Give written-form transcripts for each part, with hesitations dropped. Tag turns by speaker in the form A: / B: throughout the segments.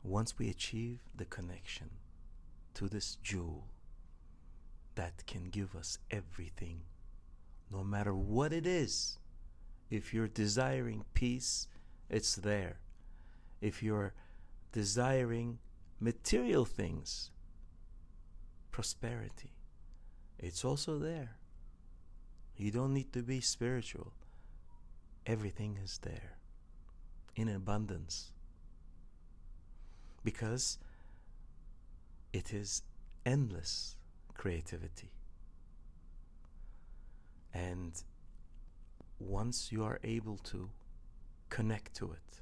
A: once we achieve the connection to this jewel that can give us everything, no matter what it is. If you're desiring peace, it's there. If you're desiring material things, prosperity, it's also there. You don't need to be spiritual. Everything is there in abundance, because it is endless creativity. And once you are able to connect to it,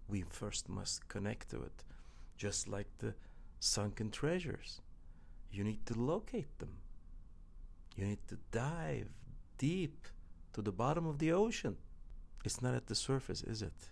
A: we first must connect to it, just like the sunken treasures. You need to locate them. You need to dive deep to the bottom of the ocean. It's not at the surface, is it?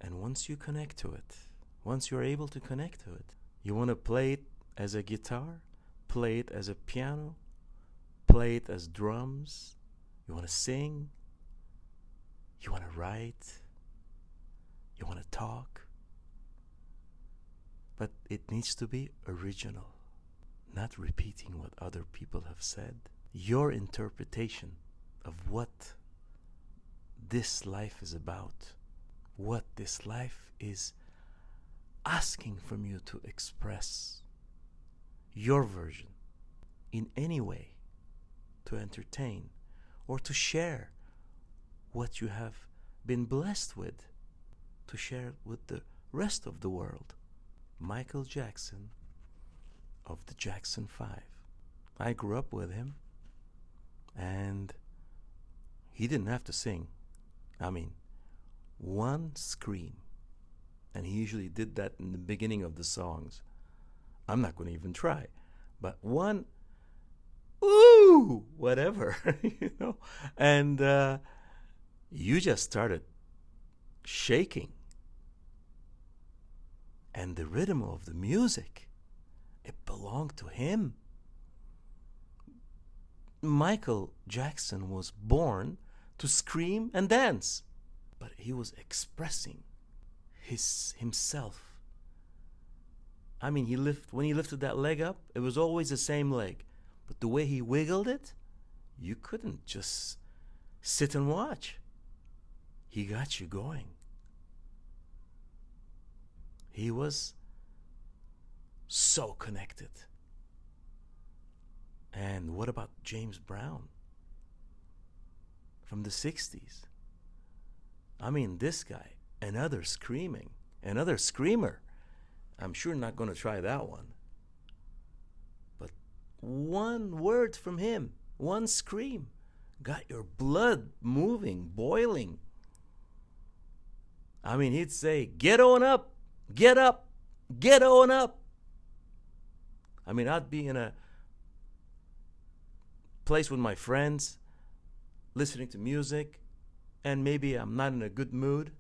A: And once you connect to it, once you're able to connect to it, you want to play it as a guitar, play it as a piano, play it as drums. You want to sing, you want to write, you want to talk. But it needs to be original, not repeating what other people have said. Your interpretation of what this life is about, what this life is asking from you to express, your version in any way, to entertain or to share what you have been blessed with, to share with the rest of the world. Michael Jackson of the Jackson 5. I grew up with him, and he didn't have to sing. I mean, one scream, and he usually did that in the beginning of the songs. I'm not going to even try, but one, ooh, whatever, and you just started shaking. And the rhythm of the music, it belonged to him. Michael Jackson was born to scream and dance, but he was expressing himself. I mean, when he lifted that leg up, it was always the same leg, but the way he wiggled it, you couldn't just sit and watch. He got you going. He was so connected. And what about James Brown from the 60s? I mean, this guy, another screamer. I'm sure not going to try that one. But one word from him, one scream, got your blood moving, boiling. I mean, he'd say, "Get on up. Get up, get on up." I mean, I'd be in a place with my friends, listening to music, and maybe I'm not in a good mood,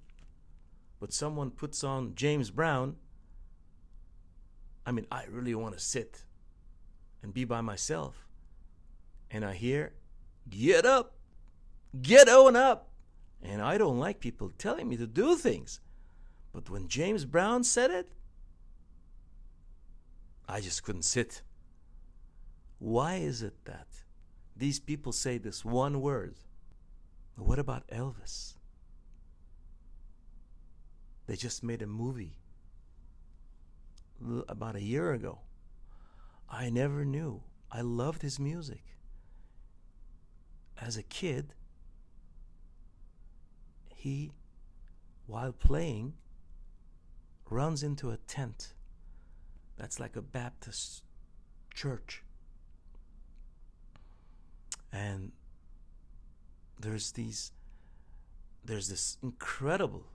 A: but someone puts on James Brown. I mean, I really want to sit and be by myself. And I hear, "Get up, get on up." And I don't like people telling me to do things. But when James Brown said it, I just couldn't sit. Why is it that these people say this one word? What about Elvis? They just made a movie about a year ago. I never knew. I loved his music. As a kid, he, while playing, runs into a tent that's like a Baptist church, and there's this incredible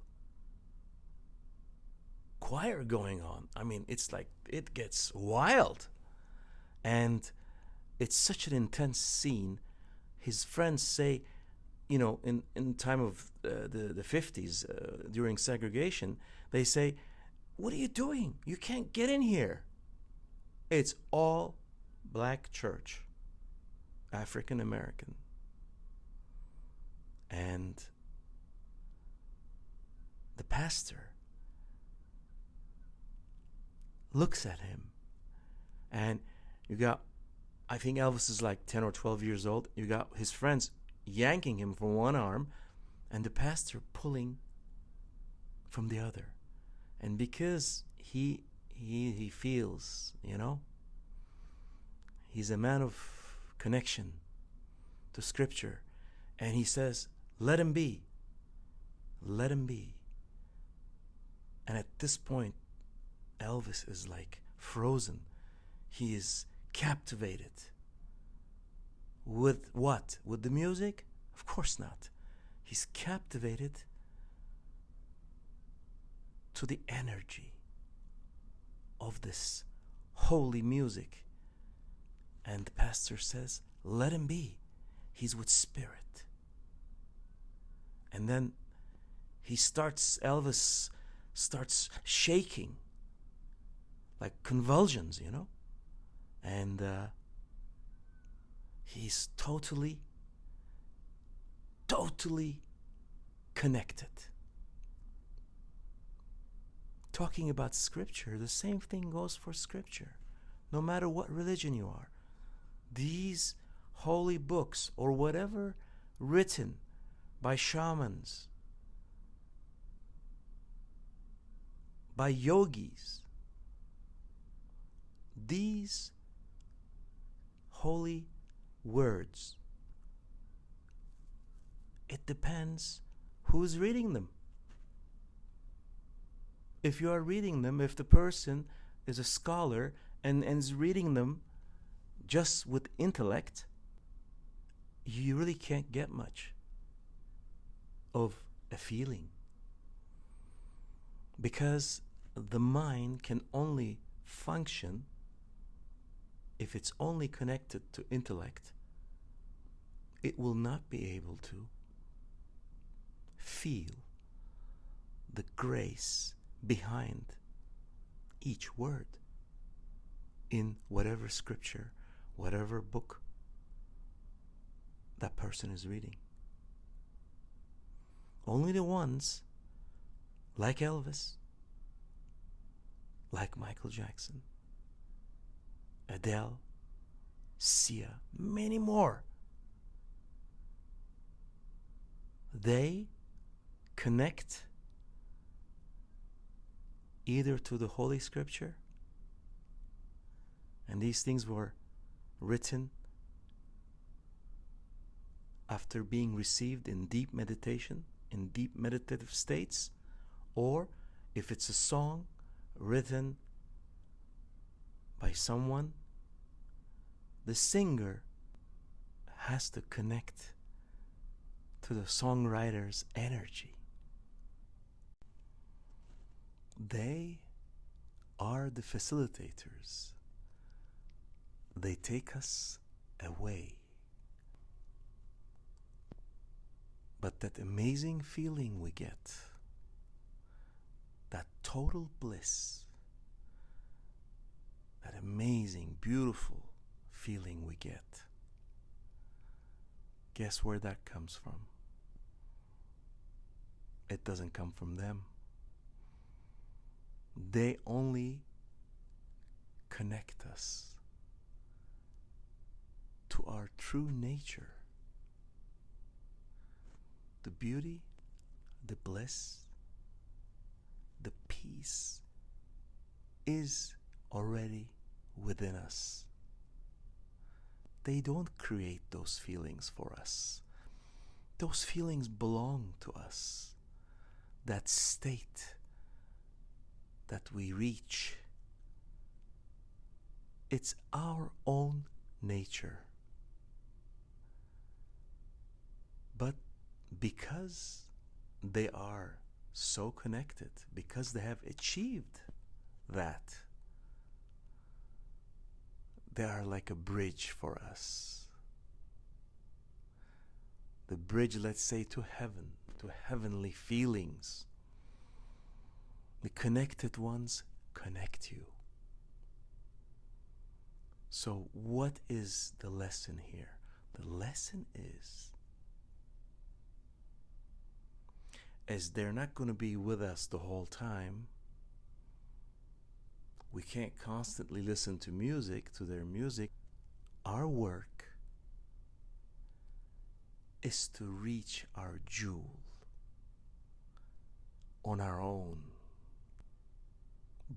A: choir going on. I mean, it's like it gets wild, and it's such an intense scene. His friends say, in time of the 50s, during segregation, they say, "What are you doing? You can't get in here." It's all black church, African American. And the pastor looks at him. And you got, I think Elvis is like 10 or 12 years old. You got his friends yanking him from one arm and the pastor pulling from the other. And because he feels, he's a man of connection to Scripture, and he says, let him be. Let him be. And at this point, Elvis is like frozen. He is captivated. With what? With the music? Of course not. He's captivated to the energy of this holy music. And the pastor says, let him be. He's with spirit. And then Elvis starts shaking, like convulsions, and he's totally connected. Talking about Scripture, the same thing goes for Scripture. No matter what religion you are, these holy books or whatever written by shamans, by yogis, these holy words, it depends who's reading them. If you are reading them, if the person is a scholar and is reading them just with intellect, you really can't get much of a feeling. Because the mind can only function if it's only connected to intellect. It will not be able to feel the grace behind each word in whatever scripture, whatever book that person is reading. Only the ones like Elvis, like Michael Jackson, Adele, Sia, many more, they connect either to the Holy Scripture, and these things were written after being received in deep meditation, in deep meditative states, or if it's a song written by someone, the singer has to connect to the songwriter's energy. They are the facilitators. They take us away. But that amazing feeling we get, that total bliss, that amazing, beautiful feeling we get, guess where that comes from? It doesn't come from them. They only connect us to our true nature. The beauty, the bliss, the peace is already within us. They don't create those feelings for us. Those feelings belong to us. That state that we reach, it's our own nature. But because they are so connected, because they have achieved that, they are like a bridge for us. The bridge, let's say, to heaven, to heavenly feelings. The connected ones connect you. So what is the lesson here? The lesson is, as they're not going to be with us the whole time, We can't constantly listen to music, to their music. Our work is to reach our jewel on our own.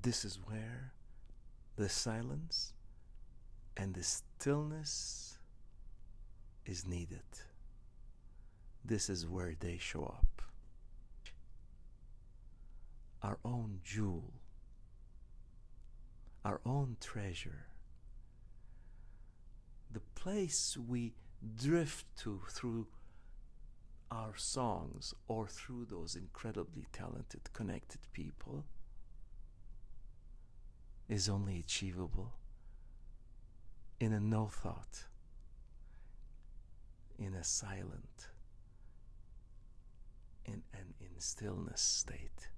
A: This is where the silence and the stillness is needed. This is where they show up. Our own jewel, our own treasure, the place we drift to through our songs or through those incredibly talented, connected people, is only achievable in a no thought, in a silent, in stillness state.